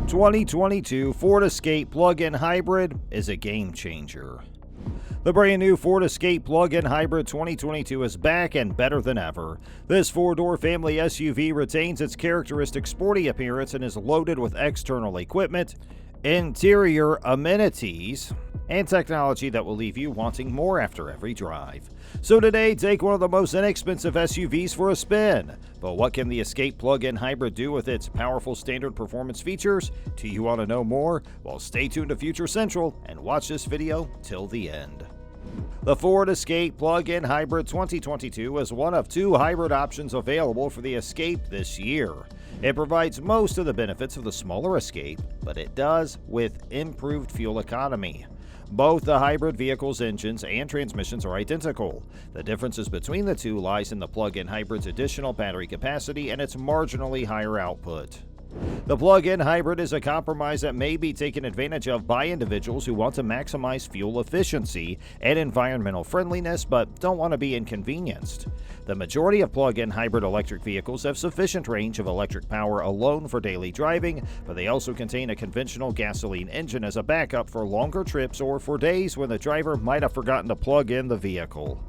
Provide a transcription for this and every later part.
2022 Ford Escape plug-in hybrid is a game changer. The brand new Ford Escape plug-in hybrid 2022 is back and better than ever. This four-door family SUV retains its characteristic sporty appearance and is loaded with external equipment, interior amenities, and technology that will leave you wanting more after every drive. So today, take one of the most inexpensive SUVs for a spin. But what can the Escape plug-in hybrid do with its powerful standard performance features? Do you want to know more? Well, stay tuned to Future Central and watch this video till the end. The Ford Escape plug-in hybrid 2022 is one of two hybrid options available for the Escape this year. It provides most of the benefits of the smaller Escape, but it does with improved fuel economy. Both the hybrid vehicle's engines and transmissions are identical. The differences between the two lies in the plug-in hybrid's additional battery capacity and its marginally higher output. The plug-in hybrid is a compromise that may be taken advantage of by individuals who want to maximize fuel efficiency and environmental friendliness but don't want to be inconvenienced. The majority of plug-in hybrid electric vehicles have sufficient range of electric power alone for daily driving, but they also contain a conventional gasoline engine as a backup for longer trips or for days when the driver might have forgotten to plug in the vehicle.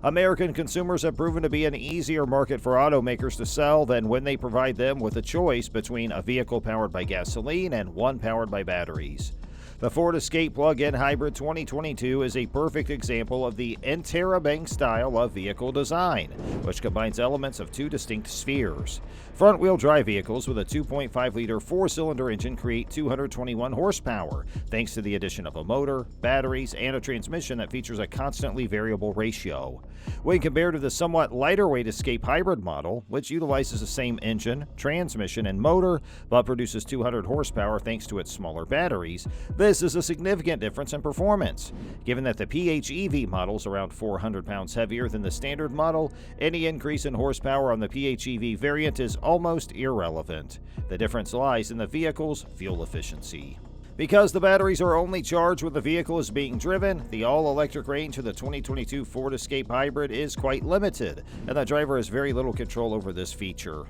American consumers have proven to be an easier market for automakers to sell than when they provide them with a choice between a vehicle powered by gasoline and one powered by batteries. The Ford Escape plug-in hybrid 2022 is a perfect example of the interrobang style of vehicle design, which combines elements of two distinct spheres. Front-wheel drive vehicles with a 2.5-liter four-cylinder engine create 221 horsepower, thanks to the addition of a motor, batteries, and a transmission that features a constantly variable ratio. When compared to the somewhat lighter-weight Escape hybrid model, which utilizes the same engine, transmission, and motor, but produces 200 horsepower thanks to its smaller batteries, this is a significant difference in performance. Given that the PHEV model is around 400 pounds heavier than the standard model, any increase in horsepower on the PHEV variant is almost irrelevant. The difference lies in the vehicle's fuel efficiency. Because the batteries are only charged when the vehicle is being driven, the all-electric range of the 2022 Ford Escape Hybrid is quite limited, and the driver has very little control over this feature.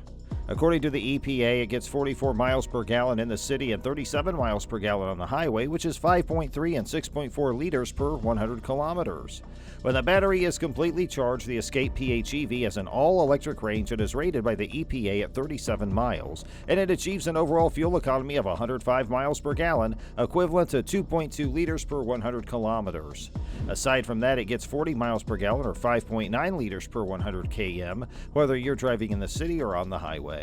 According to the EPA, it gets 44 miles per gallon in the city and 37 miles per gallon on the highway, which is 5.3 and 6.4 liters per 100 kilometers. When the battery is completely charged, the Escape PHEV has an all-electric range that is rated by the EPA at 37 miles, and it achieves an overall fuel economy of 105 miles per gallon, equivalent to 2.2 liters per 100 kilometers. Aside from that, it gets 40 miles per gallon or 5.9 liters per 100 km, whether you're driving in the city or on the highway.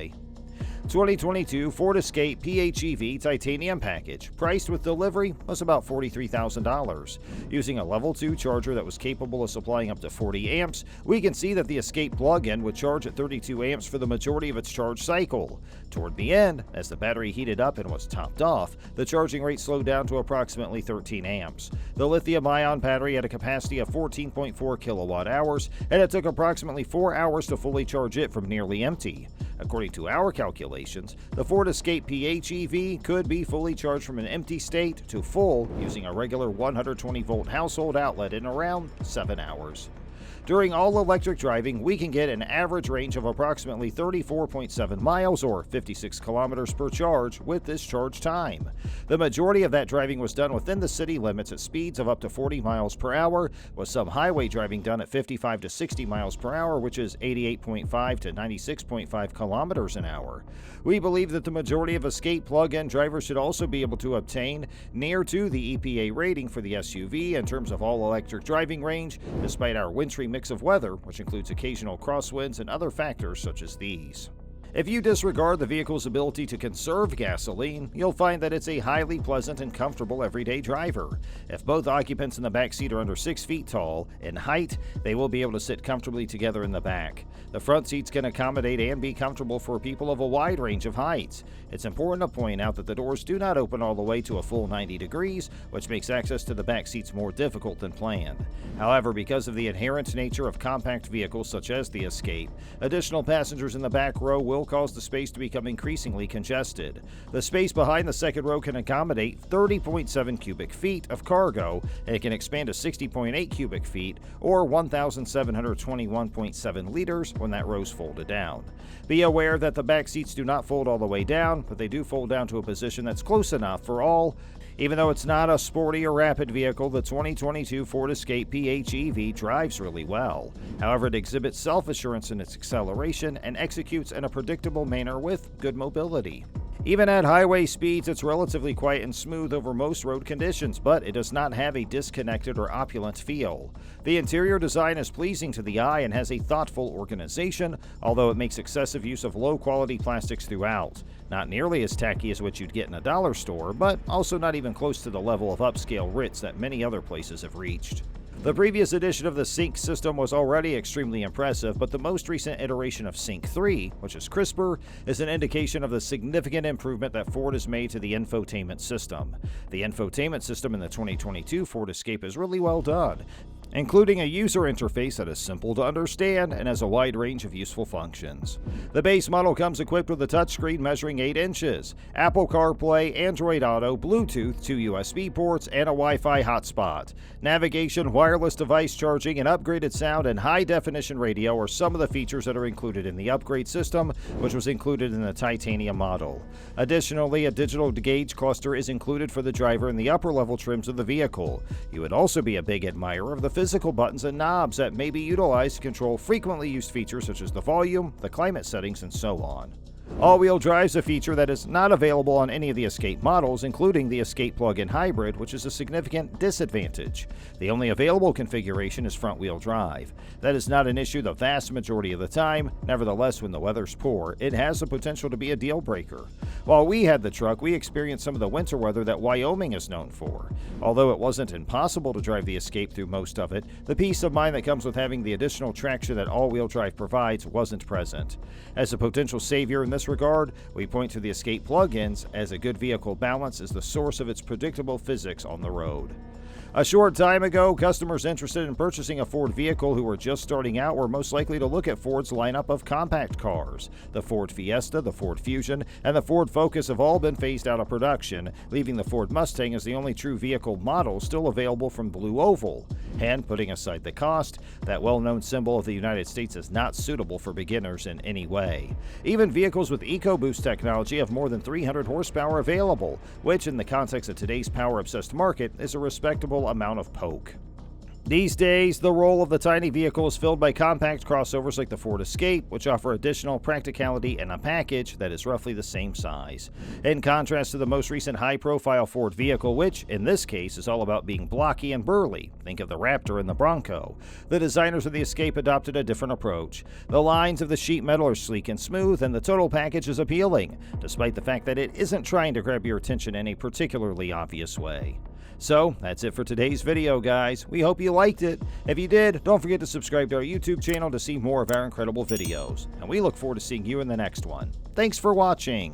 2022 Ford Escape PHEV Titanium Package, priced with delivery, was about $43,000. Using a level 2 charger that was capable of supplying up to 40 amps, we can see that the Escape plug-in would charge at 32 amps for the majority of its charge cycle. Toward the end, as the battery heated up and was topped off, the charging rate slowed down to approximately 13 amps. The lithium-ion battery had a capacity of 14.4 kilowatt hours, and it took approximately 4 hours to fully charge it from nearly empty. According to our calculations, the Ford Escape PHEV could be fully charged from an empty state to full using a regular 120-volt household outlet in around 7 hours. During all-electric driving, we can get an average range of approximately 34.7 miles or 56 kilometers per charge with this charge time. The majority of that driving was done within the city limits at speeds of up to 40 miles per hour, with some highway driving done at 55 to 60 miles per hour, which is 88.5 to 96.5 kilometers an hour. We believe that the majority of Escape plug-in drivers should also be able to obtain near to the EPA rating for the SUV in terms of all-electric driving range, despite our wintry mix of weather, which includes occasional crosswinds and other factors such as these. If you disregard the vehicle's ability to conserve gasoline, you'll find that it's a highly pleasant and comfortable everyday driver. If both occupants in the back seat are under 6 feet tall in height, they will be able to sit comfortably together in the back. The front seats can accommodate and be comfortable for people of a wide range of heights. It's important to point out that the doors do not open all the way to a full 90 degrees, which makes access to the back seats more difficult than planned. However, because of the inherent nature of compact vehicles such as the Escape, additional passengers in the back row will will cause the space to become increasingly congested. The space behind the second row can accommodate 30.7 cubic feet of cargo, and it can expand to 60.8 cubic feet or 1,721.7 liters when that row's folded down. Be aware that the back seats do not fold all the way down, but they do fold down to a position that's close enough for all. Even though it's not a sporty or rapid vehicle, the 2022 Ford Escape PHEV drives really well. However, it exhibits self-assurance in its acceleration and executes in a predictable manner with good mobility. Even at highway speeds, it's relatively quiet and smooth over most road conditions, but it does not have a disconnected or opulent feel. The interior design is pleasing to the eye and has a thoughtful organization, although it makes excessive use of low-quality plastics throughout. Not nearly as tacky as what you'd get in a dollar store, but also not even close to the level of upscale Ritz that many other places have reached. The previous edition of the Sync system was already extremely impressive, but the most recent iteration of Sync 3, which is crisper, is an indication of the significant improvement that Ford has made to the infotainment system. The infotainment system in the 2022 Ford Escape is really well done, including a user interface that is simple to understand and has a wide range of useful functions. The base model comes equipped with a touchscreen measuring 8 inches, Apple CarPlay, Android Auto, Bluetooth, 2 USB ports, and a Wi-Fi hotspot. Navigation, wireless device charging, and upgraded sound and high-definition radio are some of the features that are included in the upgrade system, which was included in the Titanium model. Additionally, a digital gauge cluster is included for the driver in the upper-level trims of the vehicle. You would also be a big admirer of the physical buttons and knobs that may be utilized to control frequently used features such as the volume, the climate settings, and so on. All-wheel drive is a feature that is not available on any of the Escape models, including the Escape plug-in hybrid, which is a significant disadvantage. The only available configuration is front-wheel drive. That is not an issue the vast majority of the time. Nevertheless, when the weather's poor, it has the potential to be a deal-breaker. While we had the truck, we experienced some of the winter weather that Wyoming is known for. Although it wasn't impossible to drive the Escape through most of it, the peace of mind that comes with having the additional traction that all-wheel drive provides wasn't present. As a potential savior in this regard, we point to the Escape plug-ins, as a good vehicle balance is the source of its predictable physics on the road. A short time ago, customers interested in purchasing a Ford vehicle who were just starting out were most likely to look at Ford's lineup of compact cars. The Ford Fiesta, the Ford Fusion, and the Ford Focus have all been phased out of production, leaving the Ford Mustang as the only true vehicle model still available from Blue Oval. And putting aside the cost, that well-known symbol of the United States is not suitable for beginners in any way. Even vehicles with EcoBoost technology have more than 300 horsepower available, which in the context of today's power-obsessed market is a respectable amount of poke. These days, the role of the tiny vehicle is filled by compact crossovers like the Ford Escape, which offer additional practicality in a package that is roughly the same size. In contrast to the most recent high-profile Ford vehicle, which, in this case, is all about being blocky and burly, think of the Raptor and the Bronco, the designers of the Escape adopted a different approach. The lines of the sheet metal are sleek and smooth, and the total package is appealing, despite the fact that it isn't trying to grab your attention in a particularly obvious way. So, that's it for today's video, guys. We hope you liked it. If you did, don't forget to subscribe to our YouTube channel to see more of our incredible videos. And we look forward to seeing you in the next one. Thanks for watching.